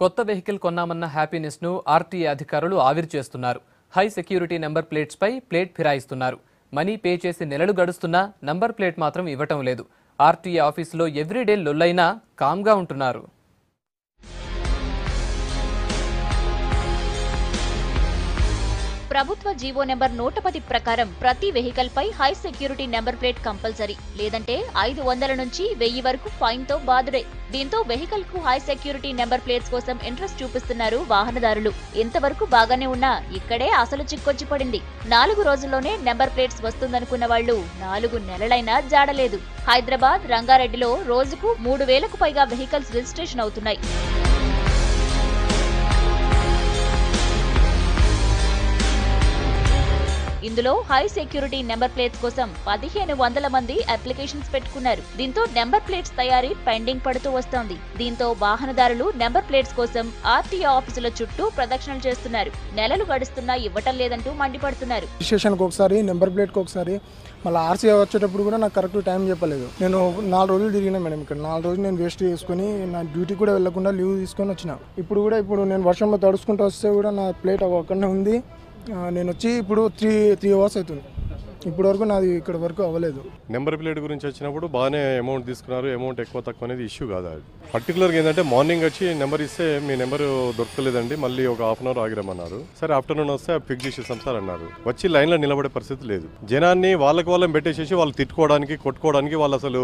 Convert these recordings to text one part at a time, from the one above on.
కొత్త vehicle కొన్నామన్న హ్యాపీనెస్ను RTA అధికారులు ఆవిరి చేస్తున్నారు. హై సెక్యూరిటీ నెంబర్ ప్లేట్స్పై ప్లేట్ ఫిరాయిస్తున్నారు. మనీ పే చేసి నెలలు గడుస్తున్నా నంబర్ ప్లేట్ మాత్రం ఇవ్వటం లేదు. ఆర్టీఏ ఆఫీసులో ఎవ్రీడే లొల్లైనా కామ్గా ఉంటున్నారు. ప్రభుత్వ జీవో నెంబర్ 110 ప్రకారం ప్రతి వెహికల్ పై high security number plate compulsory, లేదంటే 500 నుంచి 1000 వరకు ఫైన్ తో బాధుడే. దీంతో వెహికల్ కు హై సెక్యూరిటీ నెంబర్ ప్లేట్స్ కోసం ఇంట్రెస్ట్ చూపిస్తున్నారు వాహనదారులు. ఇంతవరకు బాగానే ఉన్నా ఇక్కడే అసలు చిక్కొచ్చి పడింది. 4 రోజుల్లోనే నెంబర్ ప్లేట్స్ వస్తుందనుకున్న వాళ్లు 4 నెలలైనా జాడలేదు. హైదరాబాద్, రంగారెడ్డిలో రోజుకు 3000కు పైగా వెహికల్స్ రిజిస్ట్రేషన్ అవుతున్నాయి. ఇందులో హై సెక్యూరిటీ నెంబర్ ప్లేట్స్ కోసం 1500 మంది అప్లికేషన్స్ పెట్టుకున్నారు. దీంతో నెంబర్ ప్లేట్స్ తయారీ పెండింగ్ పడుతూ వస్తోంది. దీంతో వాహనదారులు నెంబర్ ప్లేట్స్ కోసం ఆర్టీఏ ఆఫీసుల చుట్టూ ప్రదక్షిణలు చేస్తున్నారు. నెలలు గడుస్తున్నా ఇవ్వటం లేదంటూ మండిపడుతున్నారు. రిజిస్ట్రేషన్కి ఒకసారి, నెంబర్ ప్లేట్కి ఒకసారి, మళ్ళీ ఆర్సీ వచ్చేటప్పుడు కూడా నాకు కరెక్ట్ టైం చెప్పలేదు. నేను 4 రోజులు తిరిగినా మేడం. ఇక్కడ 4 రోజులు నేను వేస్ట్ చేసుకుని నా డ్యూటీ కూడా వెళ్లకుండా లీవ్ తీసుకొని వచ్చిన. ఇప్పుడు నేను వర్షంలో తడుచుకుంటూ వస్తే కూడా నా ప్లేట్ అక్కడనే ఉంది. నేను వచ్చి ఇప్పుడు 3 అవర్స్ అవుతుంది. ఇప్పటి వరకు నాది ఇక్కడ వరకు అవ్వలేదు. నెంబర్ ప్లేట్ గురించి వచ్చినప్పుడు బాగానే అమౌంట్ తీసుకున్నారు. అమౌంట్ ఎక్కువ తక్కువ అనేది ఇష్యూ కాదు. అది పర్టికులర్గా ఏంటంటే మార్నింగ్ వచ్చి నెంబర్ ఇస్తే మీ నెంబర్ దొరకలేదండి, మళ్ళీ ఒక హాఫ్ అన్ అవర్ ఆగిరమన్నారు. సరే ఆఫ్టర్నూన్ వస్తే ఫిక్స్ చేసేసాం సార్ అన్నారు. వచ్చి లైన్లో నిలబడే పరిస్థితి లేదు. జనాన్ని వాళ్ళని పెట్టేసేసి వాళ్ళు తిట్టుకోవడానికి, కొట్టుకోవడానికి వాళ్ళు అసలు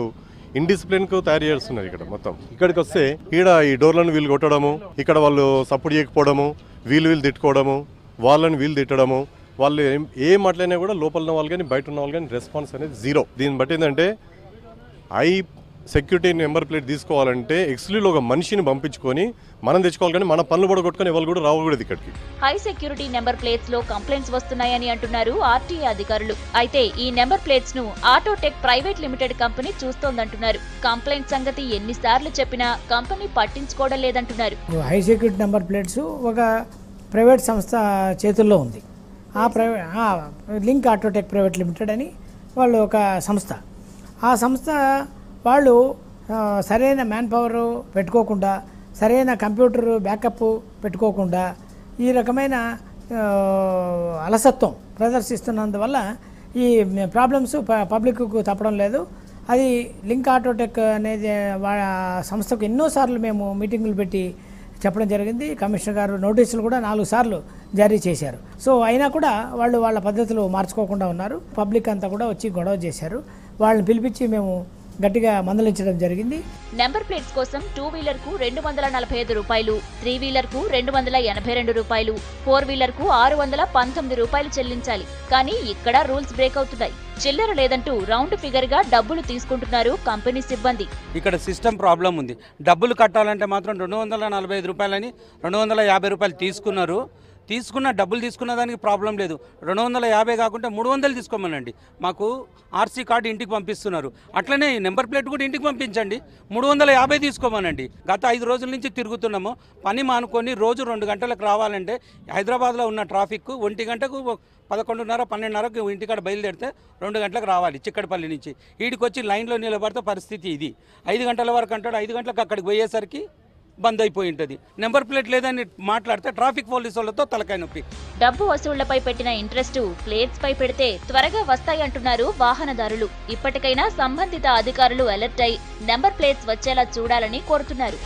ఇండిసిప్లిన్ కు తయారు చేస్తున్నారు. ఇక్కడ మొత్తం ఇక్కడికి వస్తే ఈ డోర్లను వీళ్ళు కొట్టడము, ఇక్కడ వాళ్ళు సపోర్ట్ చేయకపోవడము, వీళ్ళు తిట్టుకోవడము, వాళ్ళని వీళ్ళు తిట్టడము, వాళ్ళు ఏం మాట్లాడినా కూడా లోపల ఉన్న వాళ్ళు కానీ బయట ఉన్న వాళ్ళు కానీ రెస్పాన్స్ అనేది జీరో. దీన్ని బట్టి ఏంటంటే హై సెక్యూరిటీ నెంబర్ ప్లేట్ తీసుకోవాలంటే ఎక్స్క్లూజివ్లో ఒక మనిషిని పంపించుకొని మనం తెచ్చుకోవాలి, కానీ మన పనులు పడగొట్టుకొని ఎవరు కూడా రావకూడదు ఇక్కడికి. హై సెక్యూరిటీ నెంబర్ ప్లేట్స్ లో కంప్లైంట్స్ వస్తున్నాయని అంటున్నారు ఆర్టీఏ అధికారులు. అయితే ఈ నెంబర్ ప్లేట్స్ ను ఆటోటెక్ ప్రైవేట్ లిమిటెడ్ కంపెనీ చూస్తోందంటున్నారు. కంప్లైంట్ సంగతి ఎన్నిసార్లు చెప్పినా కంపెనీ పట్టించుకోవడం లేదంటున్నారు. హై సెక్యూరిటీ నెంబర్ ప్లేట్స్ ఒక ప్రైవేట్ సంస్థ చేతుల్లో ఉంది. లింక్ ఆటోటెక్ ప్రైవేట్ లిమిటెడ్ అని వాళ్ళు ఒక సంస్థ. ఆ సంస్థ వాళ్ళు సరైన మ్యాన్ పవర్ పెట్టుకోకుండా, సరైన కంప్యూటర్ బ్యాకప్ పెట్టుకోకుండా ఈ రకమైన అలసత్వం ప్రదర్శిస్తున్నందువల్ల ఈ ప్రాబ్లమ్స్ పబ్లిక్కు తప్పడం లేదు. అది లింక్ ఆటోటెక్ అనేది సంస్థకు ఎన్నోసార్లు మేము మీటింగులు పెట్టి చెప్పడం జరిగింది. కమిషనర్ గారు నోటీసులు కూడా 4 సార్లు జారీ చేశారు. సో అయినా కూడా వాళ్ళు వాళ్ళ పద్ధతులు మార్చుకోకుండా ఉన్నారు. పబ్లిక్ అంతా కూడా వచ్చి గొడవ చేశారు. వాళ్ళని పిలిపించి మేము గట్టిగా మందలించడం జరిగింది. నెంబర్ ప్లేట్స్ కోసం 2 వీలర్ కు 245 రూపాయలు, 3 వీలర్ కు 282 రూపాయలు, 4 వీలర్ కు 619 రూపాయలు చెల్లించాలి. కానీ ఇక్కడ రూల్స్ బ్రేక్ అవుతున్నాయి. చిల్లర లేదంటూ రౌండ్ ఫిగర్ గా డబ్బులు తీసుకుంటున్నారు కంపెనీ సిబ్బంది. ఇక్కడ సిస్టమ్ ప్రాబ్లం ఉంది. డబ్బులు కట్టాలంటే మాత్రం 245 రూపాయలని 250 రూపాయలు తీసుకున్నారు. డబ్బులు తీసుకున్న దానికి ప్రాబ్లం లేదు. 250 కాకుండా 300 తీసుకోమనండి. మాకు ఆర్సీ కార్డు ఇంటికి పంపిస్తున్నారు. అట్లనే నెంబర్ ప్లేట్ కూడా ఇంటికి పంపించండి. 350 తీసుకోమనండి. గత 5 రోజుల నుంచి తిరుగుతున్నాము. పని మానుకొని రోజు 2 గంటలకు రావాలంటే హైదరాబాద్లో ఉన్న ట్రాఫిక్ 1 గంటకు 11:30, 12:30కు ఇంటికాడ బయలుదేరితే 2 గంటలకు రావాలి చిక్కడపల్లి నుంచి. వీడికి వచ్చి లైన్లో నిలబడితే పరిస్థితి ఇది. 5 గంటల వరకు అంటాడు. 5 గంటలకు అక్కడికి పోయేసరికి బంద్ అయిపోయి ఉంటుంది. నెంబర్ ప్లేట్ లేదని మాట్లాడితే ట్రాఫిక్ పోలీసు వాళ్ళతో తలకాయ నొప్పి. డబ్బు వసూళ్లపై పెట్టిన ఇంట్రెస్ట్ ప్లేట్స్ పై పెడితే త్వరగా వస్తాయంటున్నారు వాహనదారులు. ఇప్పటికైనా సంబంధిత అధికారులు అలర్ట్ అయి నెంబర్ ప్లేట్స్ వచ్చేలా చూడాలని కోరుతున్నారు.